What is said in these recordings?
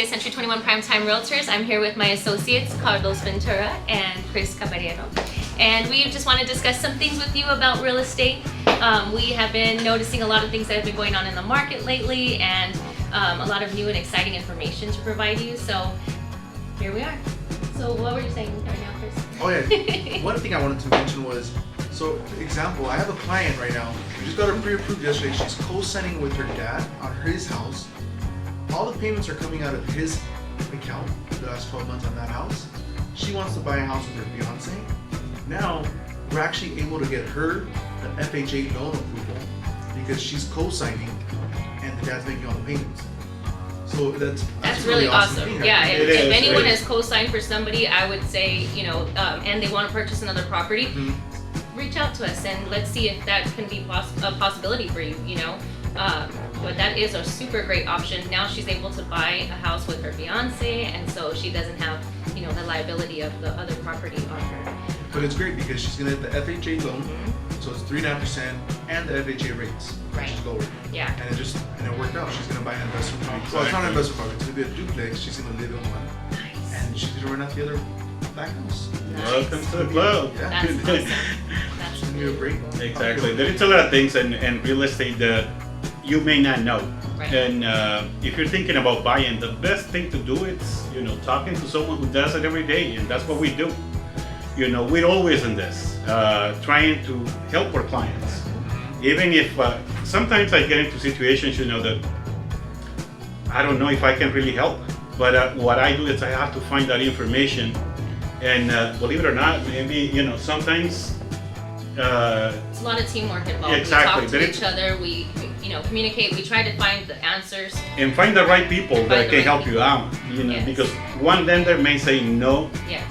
Garcia, Century 21 Primetime Realtors. I'm here with my associates, Carlos Ventura and Chris Caballero. And we just want to discuss some things with you about real estate. We have been noticing a lot of things that have been going on in the market lately, and a lot of new and exciting information to provide you. So here we are. So what were you saying right now, Chris? Oh yeah, one thing I wanted to mention was, so example, I have a client right now, we just got her pre-approved yesterday, she's co-signing with her dad on his house. All the payments are coming out of his account the last 12 months on that house. She wants to buy a house with her fiance. Now, we're actually able to get her an FHA loan approval because she's co-signing and the dad's making all the payments. So that's really awesome. thing, right? Yeah, It if is, anyone it has is. co-signed for somebody, I would say, you know, and they want to purchase another property, reach out to us and let's see if that can be a possibility for you, you know. But that is a super great option. Now she's able to buy a house with her fiance, and so she doesn't have, you know, the liability of the other property on her. But it's great because she's gonna get the FHA loan, so it's 3.5%, and the FHA rates, which is lower. Yeah. And it worked out. She's gonna buy an investment property. Well, it's not an investment property. It's gonna be a duplex. She's gonna live in one, and she's gonna rent out the other back house. Welcome to the club. Yeah. That's awesome. That's It's gonna be a great. Exactly. There is a lot of things in real estate that you may not know. Right. And if you're thinking about buying, the best thing to do is, you know, talking to someone who does it every day, and that's what we do. You know, we're always in this, trying to help our clients. Even if sometimes I get into situations, you know, that I don't know if I can really help, but what I do is I have to find that information, and believe it or not, maybe, you know, sometimes it's a lot of teamwork involved. Exactly. We talk to each other, we, you know, communicate, we try to find the answers. and find the right people And that find the can right help you people. out, you know, Yes. because one lender may say no, Yes,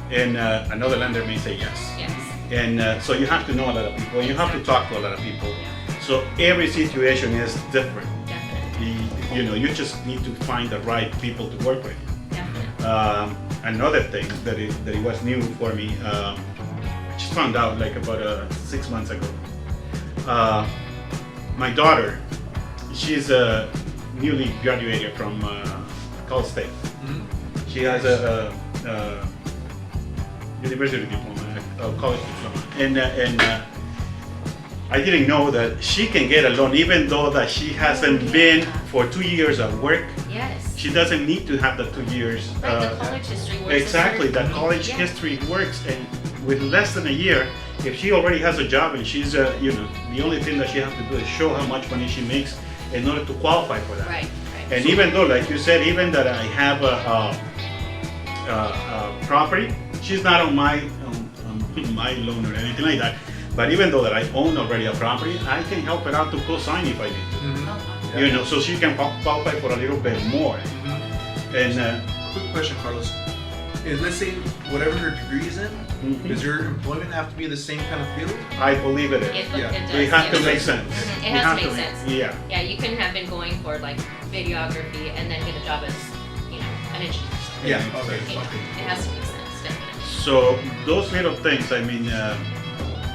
and another lender may say yes. yes. And so you have to know a lot of people, and you have to talk to a lot of people. Yeah, So every situation is different. definitely, You know, you just need to find the right people to work with. definitely. Another thing that it was new for me, I just found out like about 6 months ago. My daughter, she's newly graduated from Cal State. She has a university diploma, a college diploma, and I didn't know that she can get a loan even though that she hasn't been for 2 years at work. Yes. She doesn't need to have the 2 years. Right, the college history works. Exactly, that college Yeah. history works, and with less than a year, if she already has a job and she's, you know, the only thing that she has to do is show how much money she makes in order to qualify for that. Right, right. And even though, like you said, even that I have a property, she's not on my loan or anything like that. But even though that I own already a property, I can help her out to co-sign if I need to. Oh, You know, so she can qualify for a little bit more. And Quick question, Carlos. Is, let's say whatever her degree is in, does your employment have to be the same kind of field? I believe it is. It Yeah. does, It has to yes. make sense. It has to make sense. Yeah. Yeah, you couldn't have been going for like videography and then get a job as, you know, an engineer. Yeah. Okay. You know, it has to make sense, definitely. So those little things, I mean,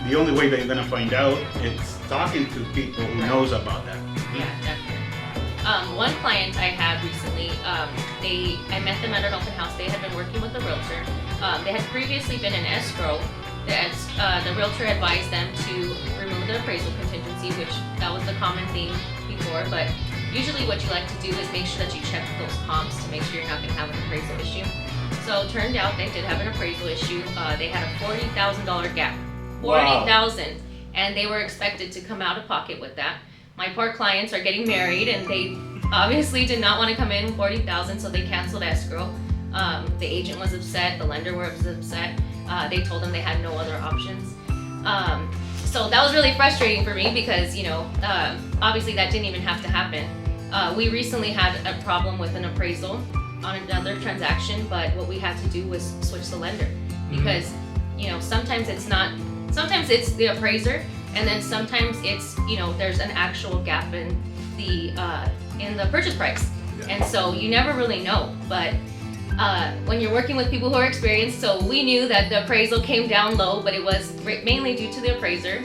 the only way that you're gonna find out is talking to people who knows about that. Yeah, definitely. One client I had recently, I met them at an open house. They had been working with a realtor. They had previously been in escrow. The realtor advised them to remove the appraisal contingency, which that was the common theme before. But usually, what you like to do is make sure that you check those comps to make sure you're not going to have an appraisal issue. So it turned out they did have an appraisal issue. They had a $40,000 gap. $40,000, and they were expected to come out of pocket with that. My poor clients are getting married, and they obviously did not want to come in with $40,000, so they canceled escrow. The agent was upset, the lender was upset. They told them they had no other options. So that was really frustrating for me because, you know, obviously that didn't even have to happen. We recently had a problem with an appraisal on another transaction, but what we had to do was switch the lender because, you know, sometimes it's the appraiser, and then sometimes it's, you know, there's an actual gap in the purchase price. Yeah. And so you never really know, but when you're working with people who are experienced, so we knew that the appraisal came down low, but it was mainly due to the appraiser.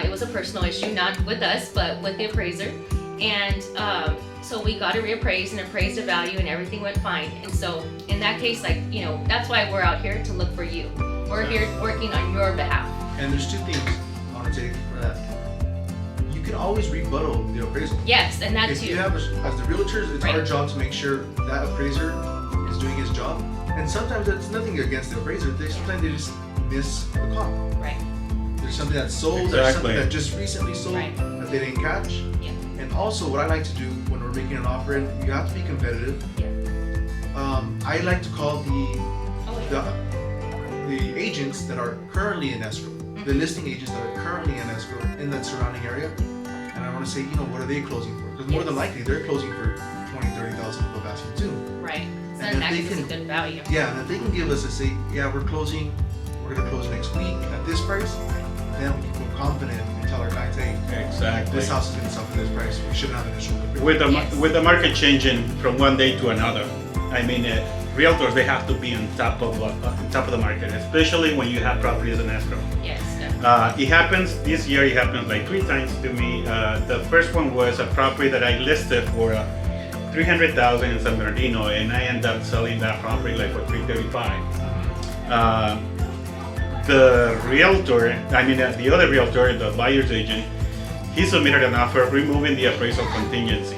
It was a personal issue, not with us, but with the appraiser. And So we got it reappraised and appraised the value and everything went fine. And so in that case, like, you know, that's why we're out here to look for you. We're here working on your behalf. And there's two things I want to take for that. You can always rebuttal the appraisal. Yes, and that If too. you have, as the realtors, it's Right. our job to make sure that appraiser is doing his job. And sometimes it's nothing against the appraiser. Sometimes they just miss the call. Right. There's something that's sold, there's something Exactly. that just recently sold Right. that they didn't catch. Yeah. And also, what I like to do when we're making an offer, and you have to be competitive. Yeah. I like to call Oh, yeah. the agents that are currently in escrow, the listing agents that are currently in escrow in that surrounding area, and I want to say, you know, what are they closing for? Because more than Yes. likely they're closing for 20, 30,000 above asking too. Right. So And that if they is a can- good value. Yeah, and if they can give us a say, yeah, we're gonna close next week at this price, then we can feel confident and tell our clients, hey, Exactly. this house is gonna sell for this price. We shouldn't have an issue with it. Yes. With the market changing from one day to another, I mean, realtors, they have to be on top of the market, especially when you have properties in escrow. Yes, definitely. It happens this year. It happened like 3 times to me. The first one was a property that I listed for $300,000 in San Bernardino, and I ended up selling that property like for $335. The realtor, the other realtor, the buyer's agent, he submitted an offer removing the appraisal contingency.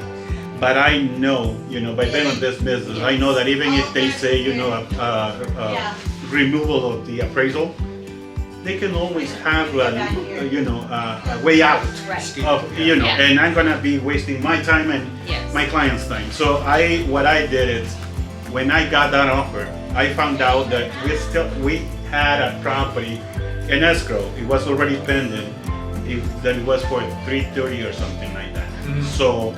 But I know, by being on this business, I know that even if they say, removal of the appraisal, they can always have a way out Right. of, Yeah. and I'm gonna be wasting my time and Yes. my client's time. So what I did is, when I got that offer, I found out that we had a property in escrow. It was already pending. That it was for $330 or something like that. Mhm. So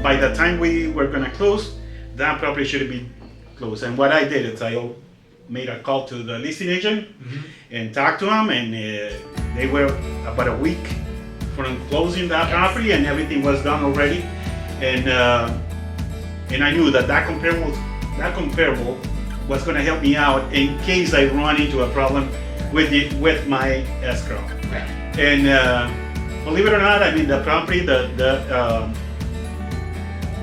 by the time we were gonna close, that property should be closed. And what I did is I made a call to the listing agent and talked to them, and they were about a week from closing that Yes. property, and everything was done already. And I knew that comparable was going to help me out in case I run into a problem with my escrow. Right. And believe it or not, the property,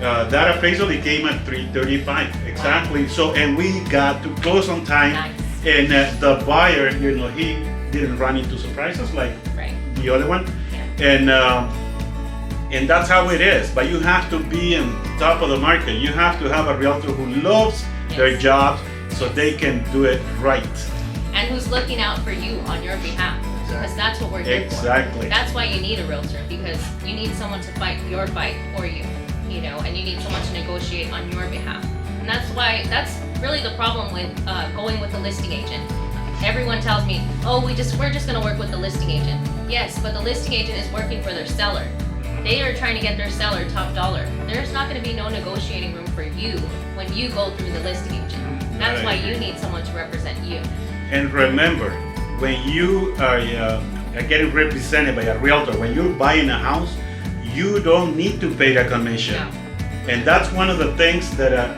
that appraisal, it came at $335 exactly. So, and we got to close on time. Nice. And the buyer, he didn't run into surprises like Right. the other one. Yeah. And that's how it is. But you have to be on top of the market. You have to have a realtor who loves their Yes. job so they can do it right. And who's looking out for you on your behalf? Because that's what we're here Exactly. for. That's why you need a realtor, because you need someone to fight your fight for you, and you need someone to negotiate on your behalf. And that's really the problem with going with the listing agent. Everyone tells me, oh, we're just gonna work with the listing agent. Yes, but the listing agent is working for their seller. They are trying to get their seller top dollar. There's not gonna be no negotiating room for you when you go through the listing agent. That's why you need someone to represent you. And remember, when you are getting represented by a realtor, when you're buying a house, you don't need to pay the commission. No. And that's one of the things that,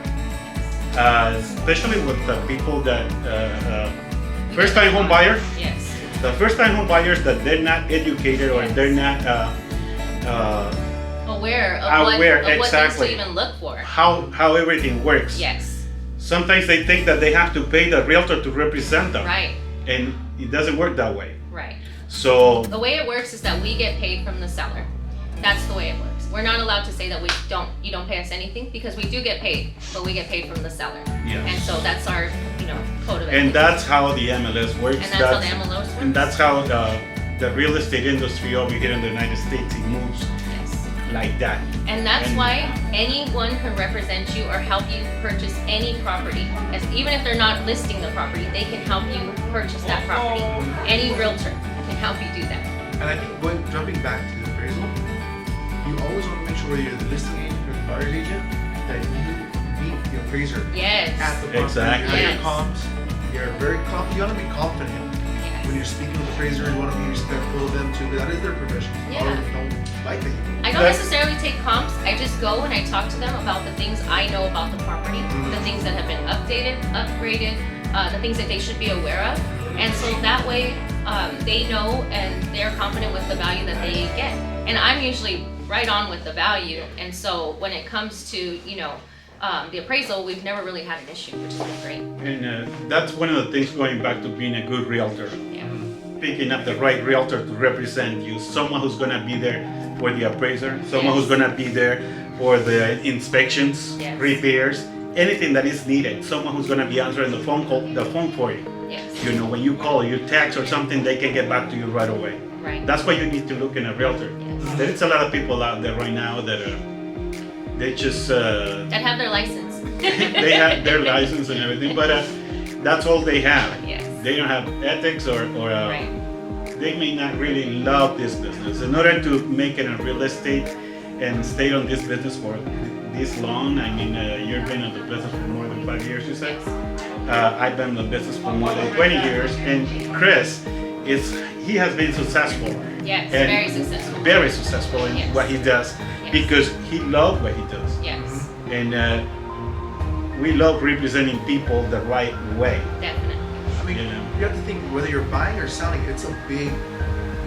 especially with the people that, first-time home buyers, Yes. the first-time home buyers that they're not educated or they're not Aware of what things exactly to even look for. how everything works. Yes. Sometimes they think that they have to pay the realtor to represent them, Right. and it doesn't work that way. Right. So The way it works is that we get paid from the seller. That's the way it works. We're not allowed to say that you don't pay us anything, because we do get paid, but we get paid from the seller. Yes. And so that's our, code of and ethics. that's how the MLS works. And that's how the MLS works. And that's how the real estate industry over here in the United States, it moves Yes. like that. And that's And- why anyone can represent you or help you purchase any property. Even if they're not listing the property, they can help you purchase that property. Any realtor can help you do that. And I think jumping back to the appraisal, you always want to make sure whether you're the listing agent or the buyer's agent, that you meet the appraiser Yes. at the property. Exactly. You have Yes. your comps. You're you want to be confident when you're Yes. speaking with the appraiser. You want to be respectful of them too, because that is their profession. A lot of them don't like it. I don't That's- necessarily take comps. I just go and I talk to them about the things I know about the property, the things that have been updated, upgraded, the things that they should be aware of. And so that way they know and they're confident with the value that they get. And I'm usually right on with the value. And so when it comes to, the appraisal, we've never really had an issue, which has been great. And that's one of the things going back to being a good realtor. Yeah. Picking up the right realtor to represent you, someone who's gonna be there for the appraiser, someone who's gonna be there for the inspections, Yes. repairs, anything that is needed, someone who's gonna be answering the phone for you. Yes. When you call, you text or something, they can get back to you right away. Right. That's why you need to look in a realtor. Yes. There's a lot of people out there right now that they just That have their license. they have their license and everything, but that's all they have. Yes. They don't have ethics or Right. they may not really love this business. In order to make it a real estate and stay on this business for this long, I mean, you've been in the business for more than 5 years, you said? I've been in the business for more than 20 years, and Chris, he has been successful. Yes, and very successful. Very successful in Yes. what he does Yes. because he loves what he does. Yes, And we love representing people the right way. definitely. I mean, you have to think whether you're buying or selling, it's a big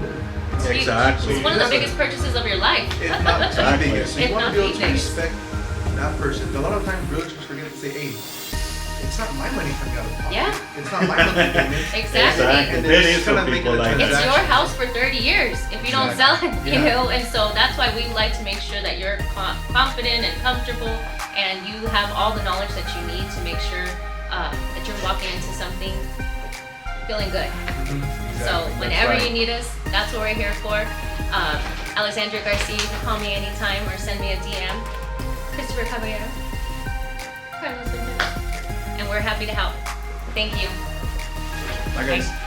move. It's huge. Exactly. It's one of the biggest purchases of your life. If not the Exactly. biggest. So If you want not to be able the to biggest. respect that person. A lot of times realtors forget to say, hey, it's not my money coming out of pocket. Yeah. It's not my monthly payment. Exactly. And There it's is kind some of people making a like that. It's transaction. your house for 30 years if you don't sell it, Yeah. And so that's why we like to make sure that you're confident and comfortable and you have all the knowledge that you need to make sure that you're walking into something feeling good. So whenever right. you need us, that's what we're here for. Alexandra Garcia, you can call me anytime or send me a DM. Christopher Caballero. Carlos Ventura. And we're happy to help. Thank you. Bye, guys. Bye.